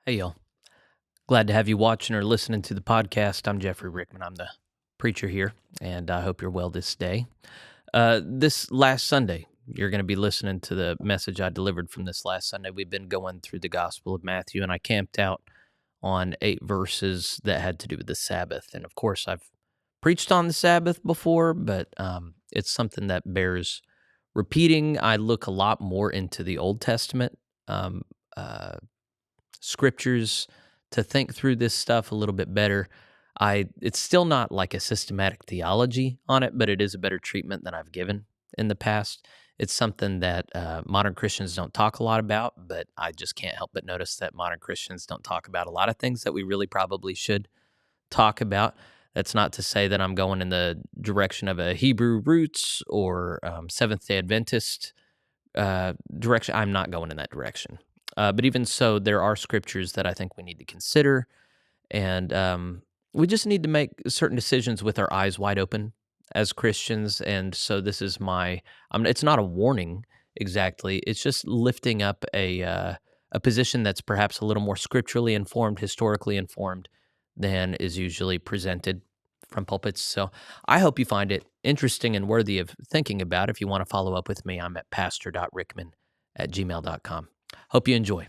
Hey, y'all. Glad to have you watching or listening to the podcast. I'm Jeffrey Rickman. I'm the preacher here, and I hope you're well this day. This last Sunday, you're going to be listening to the message I delivered from this last Sunday. We've been going through the Gospel of Matthew, and I camped out on 8 verses that had to do with the Sabbath. And of course, I've preached on the Sabbath before, but it's something that bears repeating. I look a lot more into the Old Testament um, uh, scriptures to think through this stuff a little bit better. It's still not like a systematic theology on it, but it is a better treatment than I've given in the past. It's something that modern Christians don't talk a lot about, but I just can't help but notice that modern Christians don't talk about a lot of things that we really probably should talk about. That's not to say that I'm going in the direction of a Hebrew roots or Seventh-day Adventist direction. I'm not going in that direction. But even so, there are scriptures that I think we need to consider, and we just need to make certain decisions with our eyes wide open as Christians. And so this is it's not a warning exactly. It's just lifting up a position that's perhaps a little more scripturally informed, historically informed than is usually presented from pulpits. So I hope you find it interesting and worthy of thinking about. If you want to follow up with me, I'm at pastor.rickman@gmail.com. Hope you enjoy.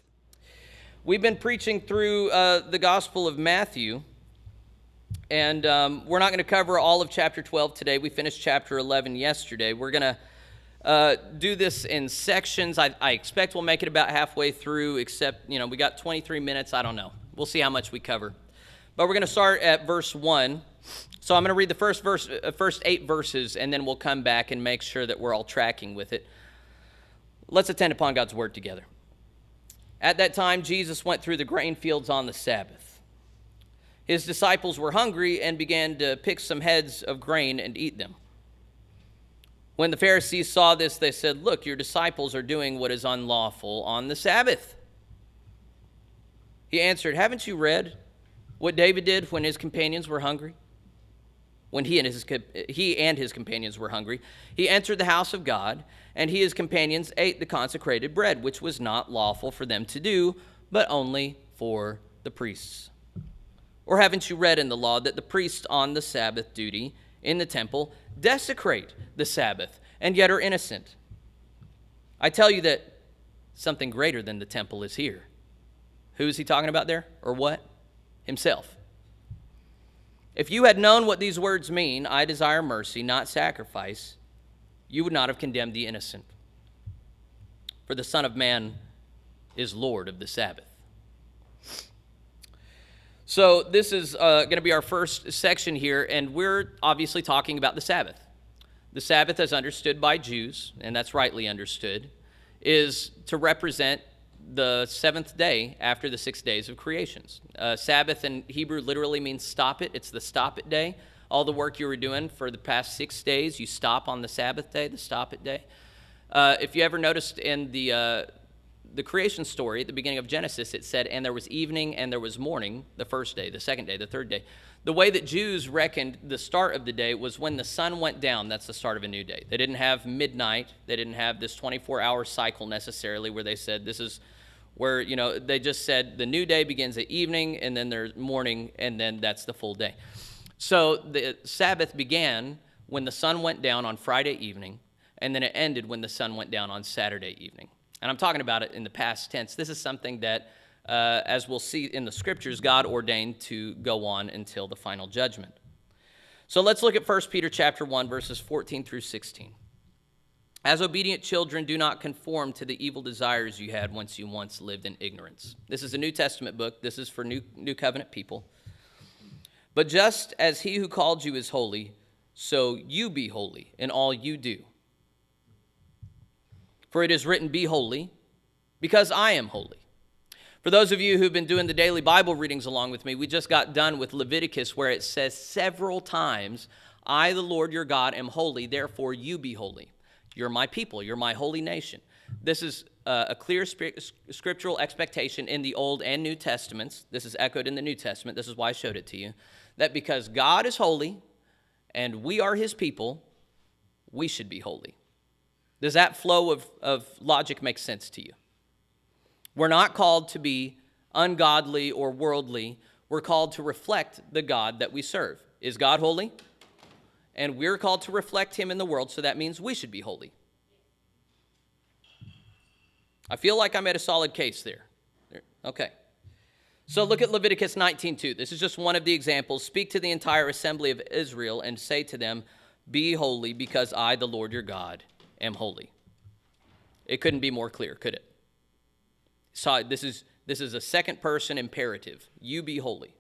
We've been preaching through the Gospel of Matthew, and we're not going to cover all of chapter 12 today. We finished chapter 11 yesterday. We're going to do this in sections. I expect we'll make it about halfway through, except, we got 23 minutes. I don't know. We'll see how much we cover. But we're going to start at verse 1. So I'm going to read the first 8 verses, and then we'll come back and make sure that we're all tracking with it. Let's attend upon God's word together. At that time, Jesus went through the grain fields on the Sabbath. His disciples were hungry and began to pick some heads of grain and eat them. When the Pharisees saw this, they said, "Look, your disciples are doing what is unlawful on the Sabbath." He answered, "Haven't you read what David did when his companions were hungry? When he and his companions were hungry, he entered the house of God, and he and his companions ate the consecrated bread, which was not lawful for them to do, but only for the priests. Or haven't you read in the law that the priests on the Sabbath duty in the temple desecrate the Sabbath, and yet are innocent? I tell you that something greater than the temple is here." Who is he talking about there, or what? Himself. "If you had known what these words mean, 'I desire mercy, not sacrifice,' you would not have condemned the innocent. For the Son of Man is Lord of the Sabbath." So this is going to be our first section here, and we're obviously talking about the Sabbath. The Sabbath, as understood by Jews, and that's rightly understood, is to represent the 7th day after the 6 days of creations. Sabbath in Hebrew literally means stop it. It's the stop it day. All the work you were doing for the past 6 days, you stop on the Sabbath day, the stop it day. If you ever noticed in the creation story at the beginning of Genesis, it said, "And there was evening and there was morning," the first day, the second day, the third day. The way that Jews reckoned the start of the day was when the sun went down. That's the start of a new day. They didn't have midnight. They didn't have this 24-hour cycle necessarily where they said this is where, they just said the new day begins at evening, and then there's morning, and then that's the full day. So the Sabbath began when the sun went down on Friday evening, and then it ended when the sun went down on Saturday evening. And I'm talking about it in the past tense. This is something that, as we'll see in the scriptures, God ordained to go on until the final judgment. So let's look at 1 Peter chapter 1, verses 14 through 16. "As obedient children, do not conform to the evil desires you had once lived in ignorance." This is a New Testament book. This is for New Covenant people. "But just as he who called you is holy, so you be holy in all you do. For it is written, 'Be holy, because I am holy.'" For those of you who've been doing the daily Bible readings along with me, we just got done with Leviticus, where it says several times, "I, the Lord your God, am holy, therefore you be holy. You're my people. You're my holy nation." This is a clear scriptural expectation in the Old and New Testaments. This is echoed in the New Testament. This is why I showed it to you. That because God is holy and we are his people, we should be holy. Does that flow of logic make sense to you? We're not called to be ungodly, or worldly, we're called to reflect the God that we serve. Is God holy? And we're called to reflect him in the world, so that means we should be holy. I feel like I made a solid case there. Okay. So look at Leviticus 19:2. This is just one of the examples. Speak to the entire assembly of Israel and say to them, be holy, because I, the Lord your God, am holy. It couldn't be more clear, could it? So this is a second person imperative. You be holy.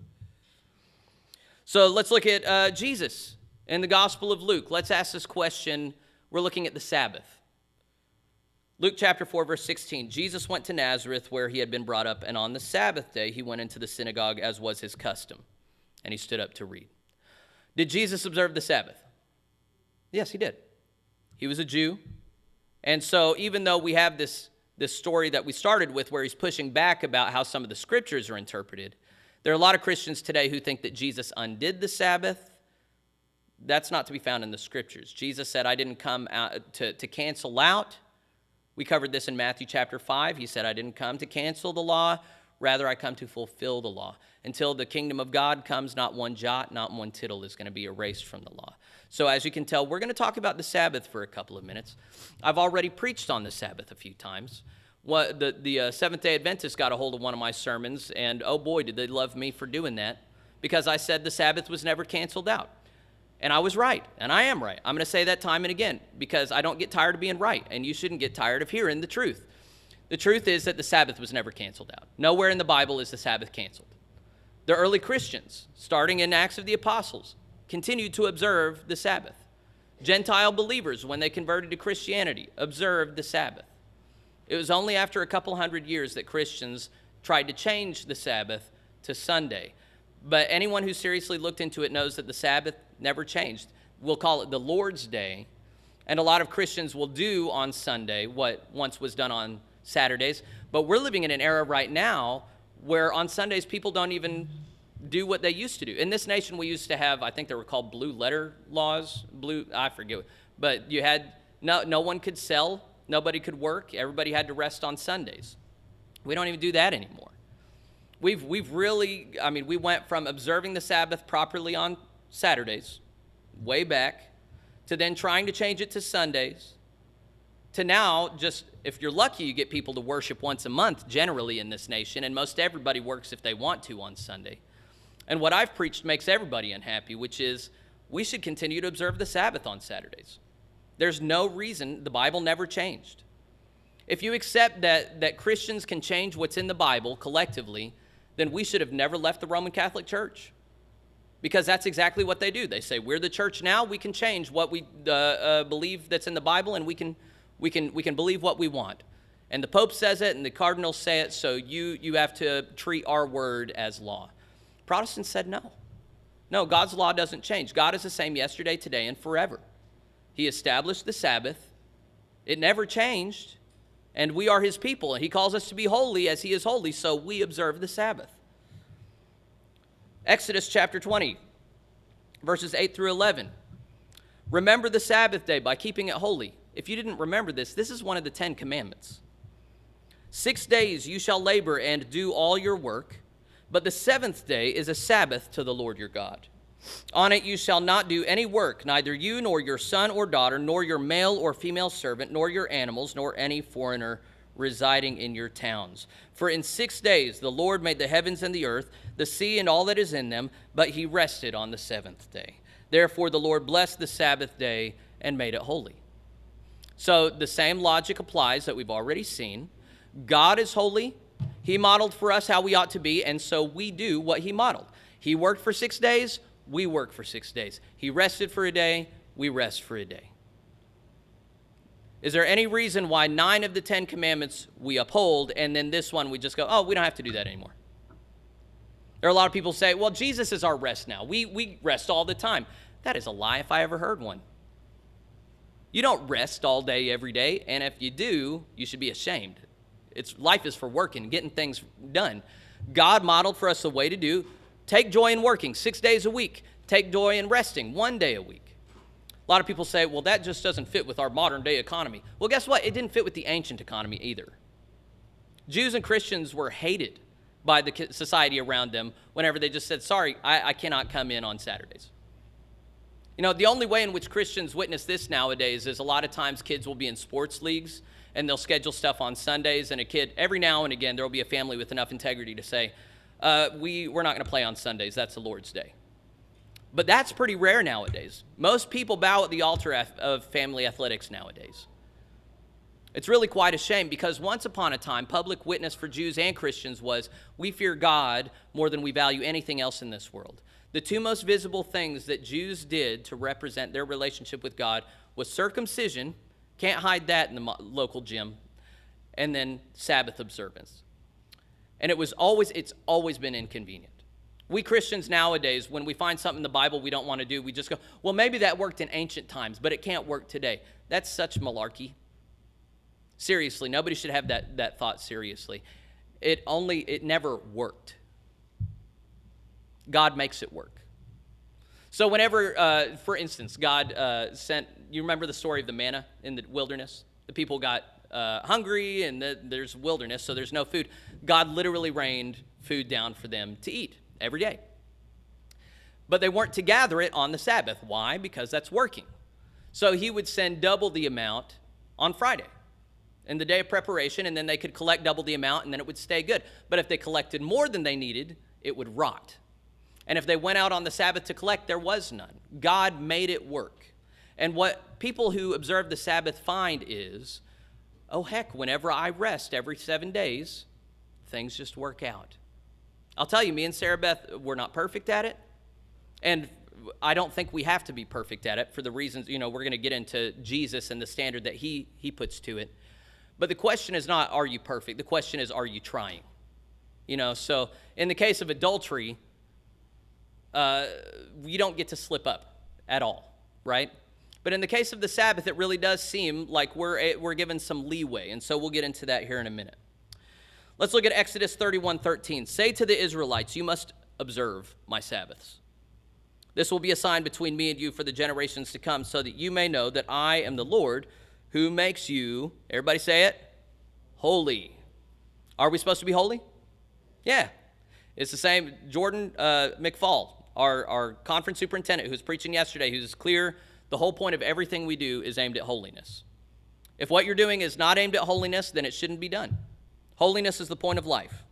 So let's look at Jesus in the Gospel of Luke. Let's ask this question. We're looking at the Sabbath. Luke chapter 4, verse 16. Jesus went to Nazareth where he had been brought up, and on the Sabbath day he went into the synagogue as was his custom, and he stood up to read. Did Jesus observe the Sabbath? Yes, he did. He was a Jew. And so even though we have this story that we started with where he's pushing back about how some of the scriptures are interpreted, there are a lot of Christians today who think that Jesus undid the Sabbath. That's not to be found in the scriptures. Jesus said, I didn't come out to cancel out. We covered this in Matthew chapter 5. He said, I didn't come to cancel the law. Rather, I come to fulfill the law. Until the kingdom of God comes, not one jot, not one tittle is going to be erased from the law. So as you can tell, we're going to talk about the Sabbath for a couple of minutes. I've already preached on the Sabbath a few times. The Seventh-day Adventists got a hold of one of my sermons, and oh boy, did they love me for doing that, because I said the Sabbath was never canceled out. And I was right, and I am right. I'm going to say that time and again, because I don't get tired of being right, and you shouldn't get tired of hearing the truth. The truth is that the Sabbath was never canceled out. Nowhere in the Bible is the Sabbath canceled. The early Christians, starting in Acts of the Apostles, continued to observe the Sabbath. Gentile believers, when they converted to Christianity, observed the Sabbath. It was only after a couple hundred years that Christians tried to change the Sabbath to Sunday. But anyone who seriously looked into it knows that the Sabbath never changed. We'll call it the Lord's Day. And a lot of Christians will do on Sunday what once was done on Saturdays. But we're living in an era right now where on Sundays people don't even do what they used to do. In this nation, we used to have, I think they were called blue letter laws. I forget. But you had, no one could sell. Nobody could work. Everybody had to rest on Sundays. We don't even do that anymore. We've really, we went from observing the Sabbath properly on Saturdays, way back, to then trying to change it to Sundays, to now just, if you're lucky, you get people to worship once a month generally in this nation, and most everybody works if they want to on Sunday. And what I've preached makes everybody unhappy, which is we should continue to observe the Sabbath on Saturdays. There's no reason. The Bible never changed. If you accept that Christians can change what's in the Bible collectively, then we should have never left the Roman Catholic Church, because that's exactly what they do. They say, we're the church now, we can change what we believe that's in the Bible, and we can believe what we want. And the Pope says it, and the cardinals say it, so you have to treat our word as law. Protestants said no. No, God's law doesn't change. God is the same yesterday, today, and forever. He established the Sabbath. It never changed. And we are his people, and he calls us to be holy as he is holy, so we observe the Sabbath. Exodus chapter 20, verses 8 through 11. Remember the Sabbath day by keeping it holy. If you didn't remember this, this is one of the 10 commandments. 6 days you shall labor and do all your work, but the seventh day is a Sabbath to the Lord your God. On it you shall not do any work, neither you nor your son or daughter, nor your male or female servant, nor your animals, nor any foreigner residing in your towns. For in 6 days the Lord made the heavens and the earth, the sea and all that is in them, but he rested on the seventh day. Therefore the Lord blessed the Sabbath day and made it holy. So the same logic applies that we've already seen. God is holy. He modeled for us how we ought to be, and so we do what he modeled. He worked for 6 days. We work for 6 days. He rested for a day. We rest for a day. Is there any reason why 9 of the 10 commandments we uphold, and then this one we just go, oh, we don't have to do that anymore? There are a lot of people say, well, Jesus is our rest now. We rest all the time. That is a lie if I ever heard one. You don't rest all day, every day, and if you do, you should be ashamed. Life is for working, getting things done. God modeled for us a way to do. Take joy in working 6 days a week. Take joy in resting 1 day a week. A lot of people say, well, that just doesn't fit with our modern day economy. Well, guess what? It didn't fit with the ancient economy either. Jews and Christians were hated by the society around them whenever they just said, sorry, I cannot come in on Saturdays. You know, the only way in which Christians witness this nowadays is a lot of times kids will be in sports leagues and they'll schedule stuff on Sundays, and a kid, every now and again, there will be a family with enough integrity to say, we're not going to play on Sundays. That's the Lord's day. But that's pretty rare nowadays. Most people bow at the altar of family athletics nowadays. It's really quite a shame, because once upon a time, public witness for Jews and Christians was, we fear God more than we value anything else in this world. The two most visible things that Jews did to represent their relationship with God was circumcision, can't hide that in the local gym, and then Sabbath observance. And it's always been inconvenient. We Christians nowadays, when we find something in the Bible we don't want to do, we just go, well, maybe that worked in ancient times, but it can't work today. That's such malarkey. Seriously, nobody should have that thought seriously. It never worked. God makes it work. So whenever, for instance, God sent, you remember the story of the manna in the wilderness? The people got hungry, and there's wilderness, so there's no food. God literally rained food down for them to eat every day. But they weren't to gather it on the Sabbath. Why? Because that's working. So he would send double the amount on Friday, in the day of preparation, and then they could collect double the amount, and then it would stay good. But if they collected more than they needed, it would rot. And if they went out on the Sabbath to collect, there was none. God made it work. And what people who observe the Sabbath find is, oh heck, whenever I rest every 7 days, things just work out. I'll tell you, me and Sarah Beth, we're not perfect at it. And I don't think we have to be perfect at it for the reasons, we're going to get into Jesus and the standard that he puts to it. But the question is not, are you perfect? The question is, are you trying? So in the case of adultery, you don't get to slip up at all, right? But in the case of the Sabbath, it really does seem like we're given some leeway, and so we'll get into that here in a minute. Let's look at Exodus 31:13. Say to the Israelites, you must observe my Sabbaths. This will be a sign between me and you for the generations to come, so that you may know that I am the Lord who makes you, everybody say it, holy. Are we supposed to be holy? Yeah. It's the same. Jordan McFall, our conference superintendent who was preaching yesterday, who's clear the whole point of everything we do is aimed at holiness. If what you're doing is not aimed at holiness, then it shouldn't be done. Holiness is the point of life.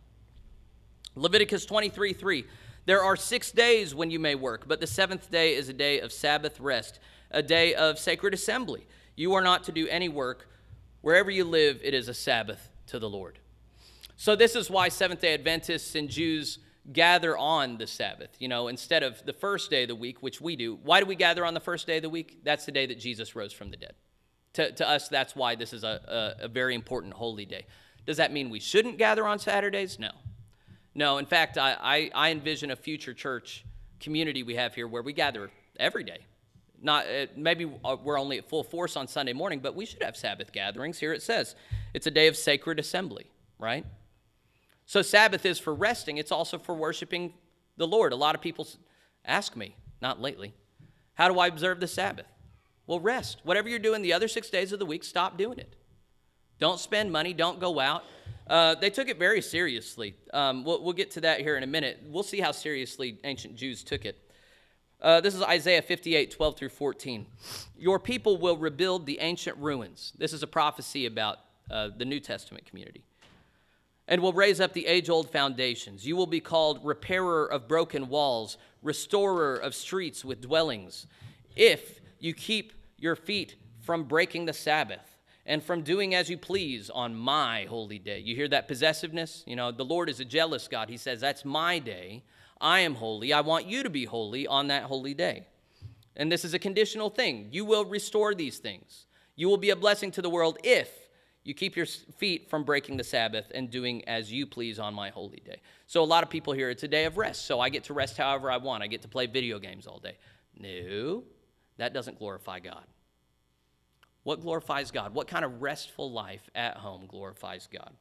Leviticus 23:3. There are 6 days when you may work, but the seventh day is a day of Sabbath rest, a day of sacred assembly. You are not to do any work. Wherever you live, it is a Sabbath to the Lord. So this is why Seventh-day Adventists and Jews gather on the Sabbath, instead of the first day of the week, which we do. Why do we gather on the first day of the week? That's the day that Jesus rose from the dead. To us, that's why this is a very important holy day. Does that mean we shouldn't gather on Saturdays? No. No, in fact, I envision a future church community we have here where we gather every day. Not maybe we're only at full force on Sunday morning, but we should have Sabbath gatherings. Here it says it's a day of sacred assembly, right? So Sabbath is for resting. It's also for worshiping the Lord. A lot of people ask me, not lately, how do I observe the Sabbath? Well, rest. Whatever you're doing the other 6 days of the week, stop doing it. Don't spend money. Don't go out. They took it very seriously. We'll get to that here in a minute. We'll see how seriously ancient Jews took it. This is Isaiah 58:12 through 14. Your people will rebuild the ancient ruins. This is a prophecy about the New Testament community. And will raise up the age-old foundations. You will be called repairer of broken walls, restorer of streets with dwellings. If you keep your feet from breaking the Sabbath and from doing as you please on my holy day. You hear that possessiveness? The Lord is a jealous God. He says, that's my day. I am holy. I want you to be holy on that holy day. And this is a conditional thing. You will restore these things. You will be a blessing to the world if you keep your feet from breaking the Sabbath and doing as you please on my holy day. So a lot of people here, it's a day of rest, so I get to rest however I want. I get to play video games all day. No, that doesn't glorify God. What glorifies God? What kind of restful life at home glorifies God?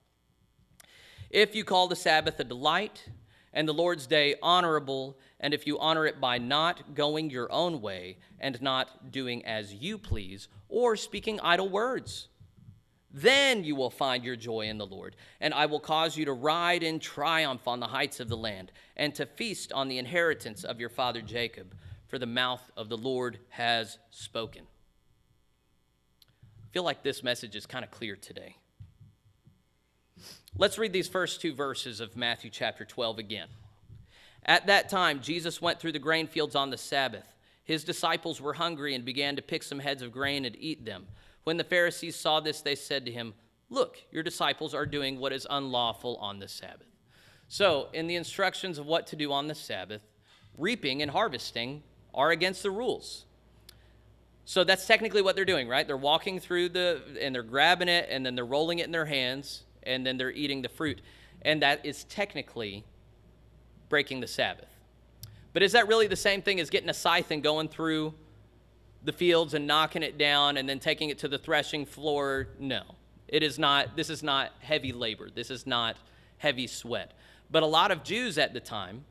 If you call the Sabbath a delight and the Lord's day honorable, and if you honor it by not going your own way and not doing as you please or speaking idle words, Then you will find your joy in the Lord, and I will cause you to ride in triumph on the heights of the land, and to feast on the inheritance of your father Jacob, for the mouth of the Lord has spoken. I feel like this message is kind of clear today. Let's read these first two verses of Matthew chapter 12 again. At that time, Jesus went through the grain fields on the Sabbath. His disciples were hungry and began to pick some heads of grain and eat them. When the Pharisees saw this, they said to him, "Look, your disciples are doing what is unlawful on the Sabbath." So, in the instructions of what to do on the Sabbath, reaping and harvesting are against the rules. So that's technically what they're doing, right? They're walking through and they're grabbing it, and then they're rolling it in their hands, and then they're eating the fruit. And that is technically breaking the Sabbath. But is that really the same thing as getting a scythe and going through the fields and knocking it down and then taking it to the threshing floor? No, it is not. This is not heavy labor. This is not heavy sweat. But a lot of Jews at the time,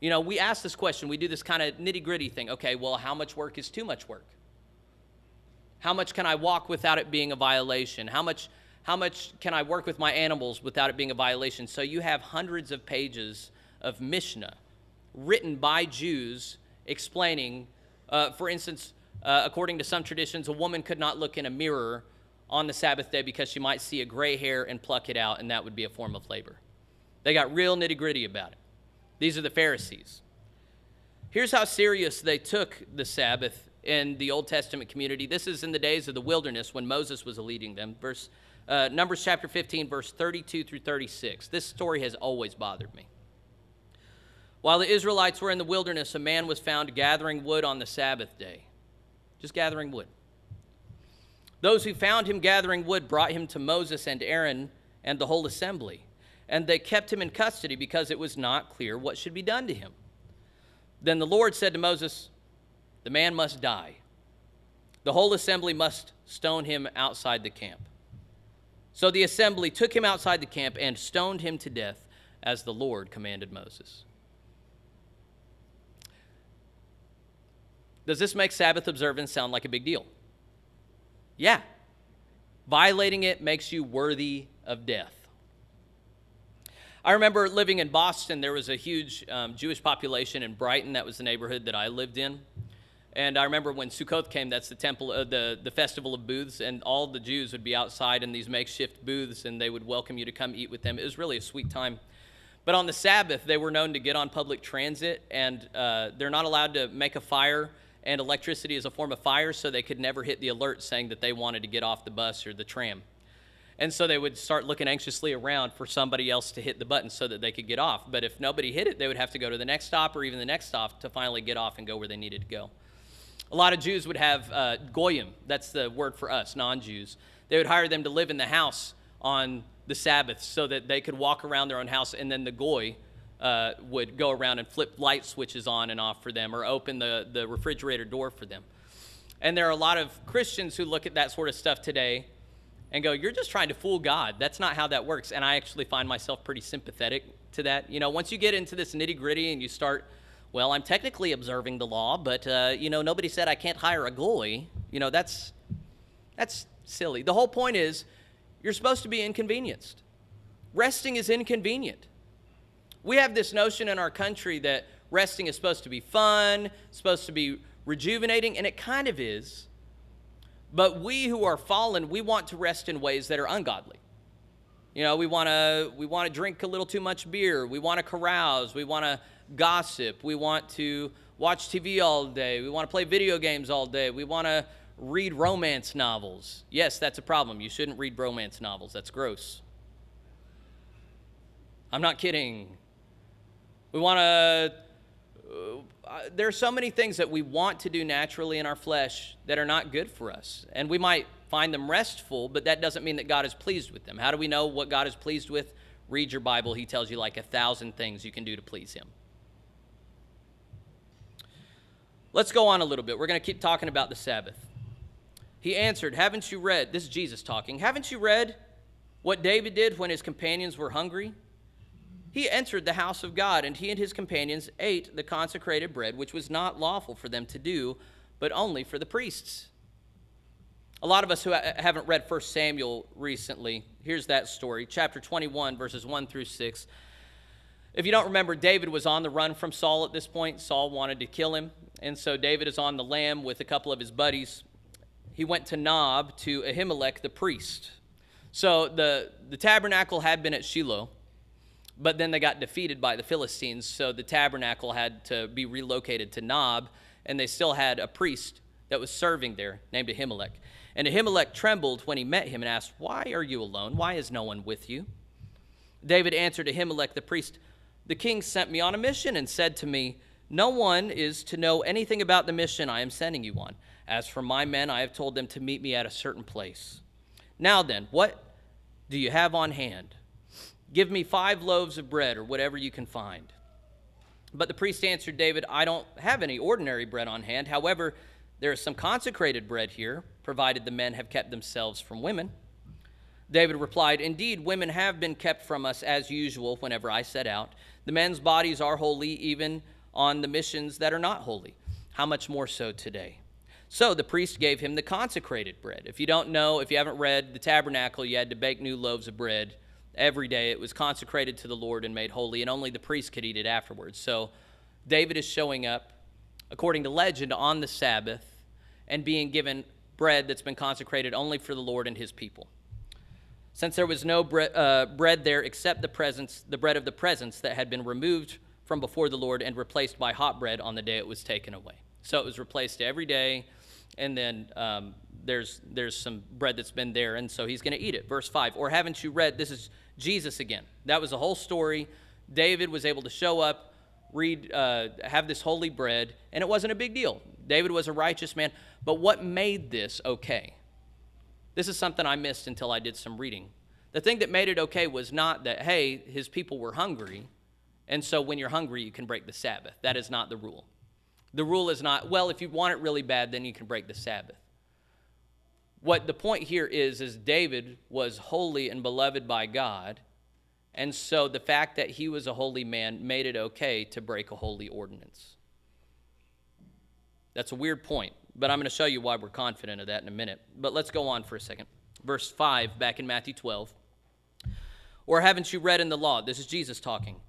we ask this question. We do this kind of nitty-gritty thing. Okay, well, how much work is too much work? How much can I walk without it being a violation? How much can I work with my animals without it being a violation? So you have hundreds of pages of Mishnah written by Jews explaining, for instance, according to some traditions, a woman could not look in a mirror on the Sabbath day because she might see a gray hair and pluck it out, and that would be a form of labor. They got real nitty-gritty about it. These are the Pharisees. Here's how serious they took the Sabbath in the Old Testament community. This is in the days of the wilderness when Moses was leading them. Numbers chapter 15, verse 32 through 36. This story has always bothered me. While the Israelites were in the wilderness, a man was found gathering wood on the Sabbath day. Just gathering wood. Those who found him gathering wood brought him to Moses and Aaron and the whole assembly, and they kept him in custody because it was not clear what should be done to him. Then the Lord said to Moses, "The man must die. The whole assembly must stone him outside the camp." So the assembly took him outside the camp and stoned him to death as the Lord commanded Moses. Does this make Sabbath observance sound like a big deal? Yeah. Violating it makes you worthy of death. I remember living in Boston. There was a huge Jewish population in Brighton. That was the neighborhood that I lived in. And I remember when Sukkot came, that's the temple, the festival of booths, and all the Jews would be outside in these makeshift booths, and they would welcome you to come eat with them. It was really a sweet time. But on the Sabbath, they were known to get on public transit, and they're not allowed to make a fire, and electricity is a form of fire, so they could never hit the alert saying that they wanted to get off the bus or the tram. And so they would start looking anxiously around for somebody else to hit the button so that they could get off. But if nobody hit it, they would have to go to the next stop or even the next stop to finally get off and go where they needed to go. A lot of Jews would have goyim, that's the word for us, non-Jews. They would hire them to live in the house on the Sabbath so that they could walk around their own house, and then the goy would go around and flip light switches on and off for them or open the refrigerator door for them. And there are a lot of Christians who look at that sort of stuff today and go, "You're just trying to fool God. That's not how that works." And I actually find myself pretty sympathetic to that. Once you get into this nitty-gritty and you start, well, I'm technically observing the law, but, nobody said I can't hire a goy. That's silly. The whole point is you're supposed to be inconvenienced. Resting is inconvenient. We have this notion in our country that resting is supposed to be fun, supposed to be rejuvenating, and it kind of is. But we who are fallen, we want to rest in ways that are ungodly. We want to drink a little too much beer. We want to carouse. We want to gossip. We want to watch TV all day. We want to play video games all day. We want to read romance novels. Yes, that's a problem. You shouldn't read romance novels. That's gross. I'm not kidding. We want to... there are so many things that we want to do naturally in our flesh that are not good for us. And we might find them restful, but that doesn't mean that God is pleased with them. How do we know what God is pleased with? Read your Bible. He tells you like 1,000 things you can do to please him. Let's go on a little bit. We're going to keep talking about the Sabbath. He answered, "Haven't you read," this is Jesus talking, "haven't you read what David did when his companions were hungry? He entered the house of God, and he and his companions ate the consecrated bread, which was not lawful for them to do, but only for the priests. A lot of us who haven't read 1 Samuel recently, here's that story, chapter 21, verses 1 through 6. If you don't remember, David was on the run from Saul at this point. Saul wanted to kill him, and so David is on the lam with a couple of his buddies. He went to Nob to Ahimelech the priest. So the tabernacle had been at Shiloh, but then they got defeated by the Philistines, so the tabernacle had to be relocated to Nob, and they still had a priest that was serving there named Ahimelech. And Ahimelech trembled when he met him and asked, "Why are you alone? Why is no one with you?" David answered Ahimelech the priest, "The king sent me on a mission and said to me, 'No one is to know anything about the mission I am sending you on. As for my men, I have told them to meet me at a certain place. Now then, what do you have on hand? Give me 5 loaves of bread or whatever you can find.' But the priest answered David, 'I don't have any ordinary bread on hand. However, there is some consecrated bread here, provided the men have kept themselves from women.' David replied, 'Indeed, women have been kept from us as usual whenever I set out. The men's bodies are holy even on the missions that are not holy. How much more so today?' So the priest gave him the consecrated bread." If you don't know, if you haven't read the tabernacle, you had to bake new loaves of bread every day. It was consecrated to the Lord and made holy, and only the priest could eat it afterwards. So David is showing up, according to legend, on the Sabbath and being given bread that's been consecrated only for the Lord and his people. Since there was no bread there except the bread of the presence that had been removed from before the Lord and replaced by hot bread on the day it was taken away. So it was replaced every day, and then there's some bread that's been there, and so he's going to eat it. Verse 5, "Or haven't you read," this is Jesus again. That was the whole story. David was able to show up, have this holy bread, and it wasn't a big deal. David was a righteous man, but what made this okay? This is something I missed until I did some reading. The thing that made it okay was not that, hey, his people were hungry, and so when you're hungry, you can break the Sabbath. That is not the rule. The rule is not, well, if you want it really bad, then you can break the Sabbath. What the point here is David was holy and beloved by God, and so the fact that he was a holy man made it okay to break a holy ordinance. That's a weird point, but I'm going to show you why we're confident of that in a minute. But let's go on for a second. Verse 5, back in Matthew 12. "Or haven't you read in the law," this is Jesus talking,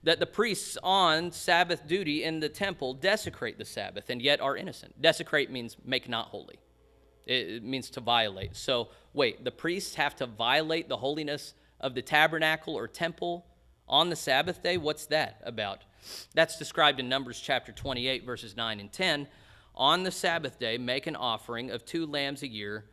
"that the priests on Sabbath duty in the temple desecrate the Sabbath and yet are innocent?" Desecrate means make not holy. It means to violate. So wait, the priests have to violate the holiness of the tabernacle or temple on the Sabbath day? What's that about? That's described in Numbers chapter 28, verses 9 and 10. "On the Sabbath day, make an offering of 2 lambs a year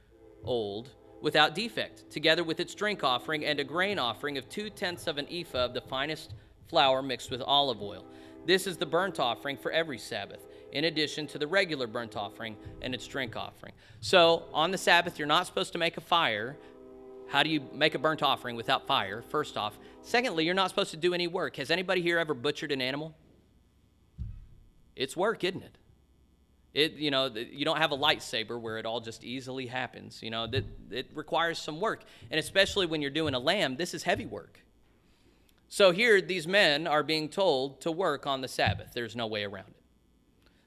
old without defect, together with its drink offering and a grain offering of 2/10 of an ephah of the finest flour mixed with olive oil. This is the burnt offering for every Sabbath, in addition to the regular burnt offering and its drink offering." So on the Sabbath, you're not supposed to make a fire. How do you make a burnt offering without fire, first off? Secondly, you're not supposed to do any work. Has anybody here ever butchered an animal? It's work, isn't it? You don't have a lightsaber where it all just easily happens. It requires some work. And especially when you're doing a lamb, this is heavy work. So here, these men are being told to work on the Sabbath. There's no way around it.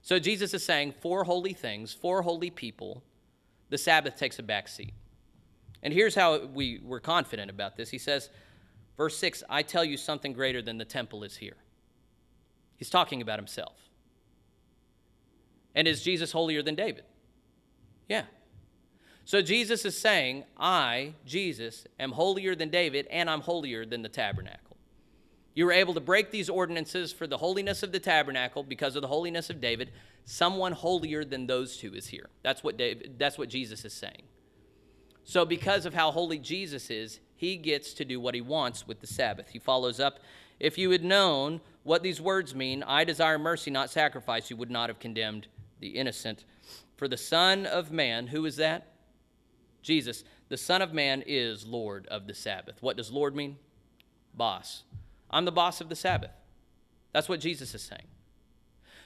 So Jesus is saying 4 holy things, 4 holy people. The Sabbath takes a back seat. And here's how we're confident about this. He says, verse 6, "I tell you something greater than the temple is here." He's talking about himself. And is Jesus holier than David? Yeah. So Jesus is saying, I, Jesus, am holier than David, and I'm holier than the tabernacle. You were able to break these ordinances for the holiness of the tabernacle because of the holiness of David. Someone holier than those 2 is here. That's what Jesus is saying. So because of how holy Jesus is, he gets to do what he wants with the Sabbath. He follows up, "If you had known what these words mean, 'I desire mercy, not sacrifice,' you would not have condemned the innocent. For the Son of Man," who is that? Jesus. "The Son of Man is Lord of the Sabbath." What does Lord mean? Boss. I'm the boss of the Sabbath. That's what Jesus is saying.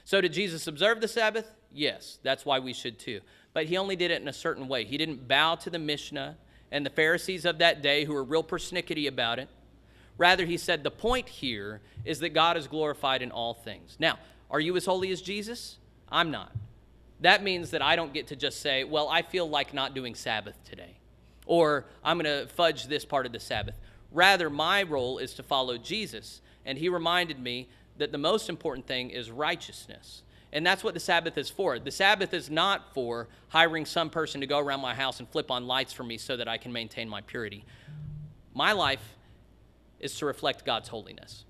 So did Jesus observe the Sabbath? Yes, that's why we should too. But he only did it in a certain way. He didn't bow to the Mishnah and the Pharisees of that day who were real persnickety about it. Rather, he said the point here is that God is glorified in all things. Now, are you as holy as Jesus? I'm not. That means that I don't get to just say, well, I feel like not doing Sabbath today, or I'm going to fudge this part of the Sabbath. Rather, my role is to follow Jesus, and he reminded me that the most important thing is righteousness. And that's what the Sabbath is for. The Sabbath is not for hiring some person to go around my house and flip on lights for me so that I can maintain my purity. My life is to reflect God's holiness.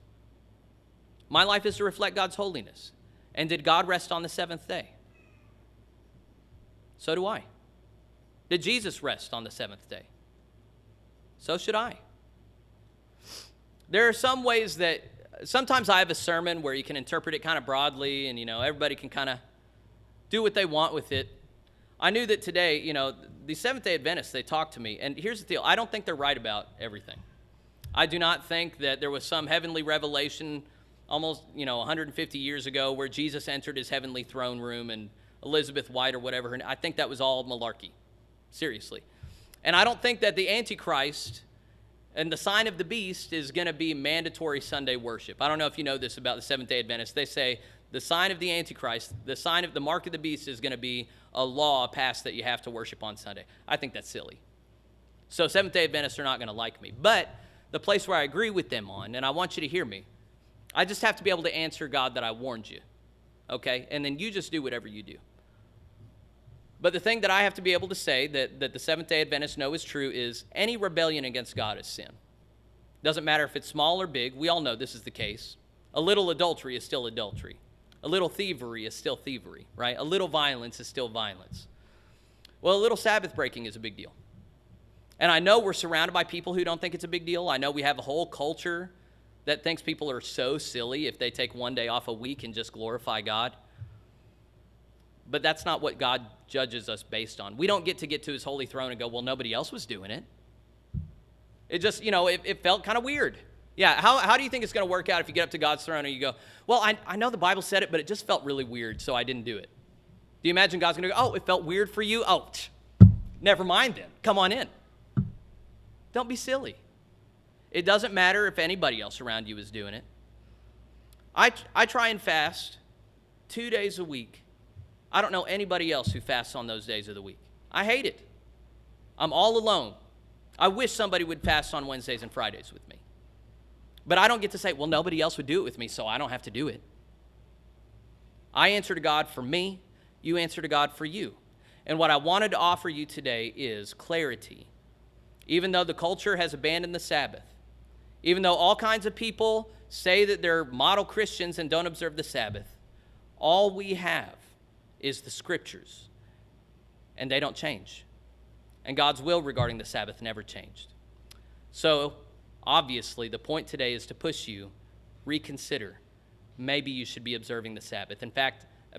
My life is to reflect God's holiness. And did God rest on the seventh day? So do I. Did Jesus rest on the seventh day? So should I. There are some ways that sometimes I have a sermon where you can interpret it kind of broadly and, everybody can kind of do what they want with it. I knew that today, the Seventh-day Adventists, they talked to me. And here's the deal. I don't think they're right about everything. I do not think that there was some heavenly revelation almost, 150 years ago where Jesus entered his heavenly throne room and Elizabeth White or whatever. And I think that was all malarkey. Seriously. And I don't think that the Antichrist and the sign of the beast is going to be mandatory Sunday worship. I don't know if you know this about the Seventh-day Adventists. They say the sign of the Antichrist, the mark of the beast is going to be a law passed that you have to worship on Sunday. I think that's silly. So Seventh-day Adventists are not going to like me. But the place where I agree with them on, and I want you to hear me, I just have to be able to answer God that I warned you. Okay? And then you just do whatever you do. But the thing that I have to be able to say that the Seventh-day Adventists know is true is any rebellion against God is sin. Doesn't matter if it's small or big. We all know this is the case. A little adultery is still adultery. A little thievery is still thievery, right? A little violence is still violence. Well, a little Sabbath breaking is a big deal. And I know we're surrounded by people who don't think it's a big deal. I know we have a whole culture that thinks people are so silly if they take one day off a week and just glorify God. But that's not what God judges us based on. We don't get to his holy throne and go, well, nobody else was doing it. It just, it felt kind of weird. Yeah, how do you think it's going to work out if you get up to God's throne and you go, well, I know the Bible said it, but it just felt really weird, so I didn't do it. Do you imagine God's going to go, oh, it felt weird for you? Oh, never mind then. Come on in. Don't be silly. It doesn't matter if anybody else around you is doing it. I try and fast 2 days a week. I don't know anybody else who fasts on those days of the week. I hate it. I'm all alone. I wish somebody would fast on Wednesdays and Fridays with me. But I don't get to say, well, nobody else would do it with me, so I don't have to do it. I answer to God for me. You answer to God for you. And what I wanted to offer you today is clarity. Even though the culture has abandoned the Sabbath, even though all kinds of people say that they're model Christians and don't observe the Sabbath, all we have is the Scriptures, and they don't change. And God's will regarding the Sabbath never changed. So, obviously, the point today is to push you, reconsider. Maybe you should be observing the Sabbath. In fact, as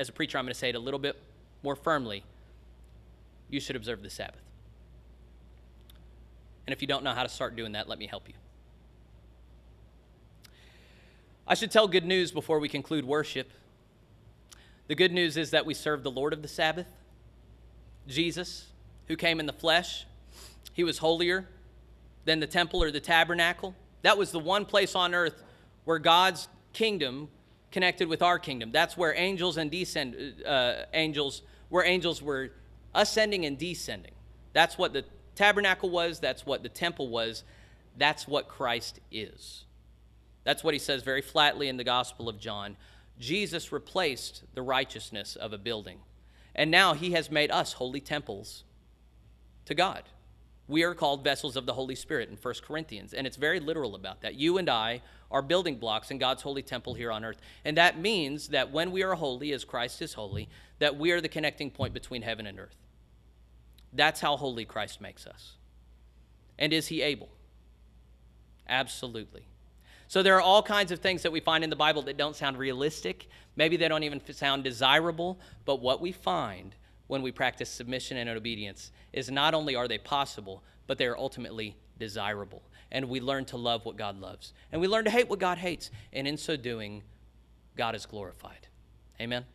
a preacher, I'm going to say it a little bit more firmly. You should observe the Sabbath. And if you don't know how to start doing that, let me help you. I should tell good news before we conclude worship. The good news is that we serve the Lord of the Sabbath, Jesus, who came in the flesh. He was holier than the temple or the tabernacle. That was the one place on earth where God's kingdom connected with our kingdom. That's where angels were ascending and descending. That's what the tabernacle was. That's what the temple was. That's what Christ is. That's what he says very flatly in the Gospel of John. Jesus replaced the righteousness of a building. And now he has made us holy temples to God. We are called vessels of the Holy Spirit in 1 Corinthians. And it's very literal about that. You and I are building blocks in God's holy temple here on earth. And that means that when we are holy, as Christ is holy, that we are the connecting point between heaven and earth. That's how holy Christ makes us. And is he able? Absolutely. So there are all kinds of things that we find in the Bible that don't sound realistic. Maybe they don't even sound desirable. But what we find when we practice submission and obedience is not only are they possible, but they are ultimately desirable. And we learn to love what God loves. And we learn to hate what God hates. And in so doing, God is glorified. Amen.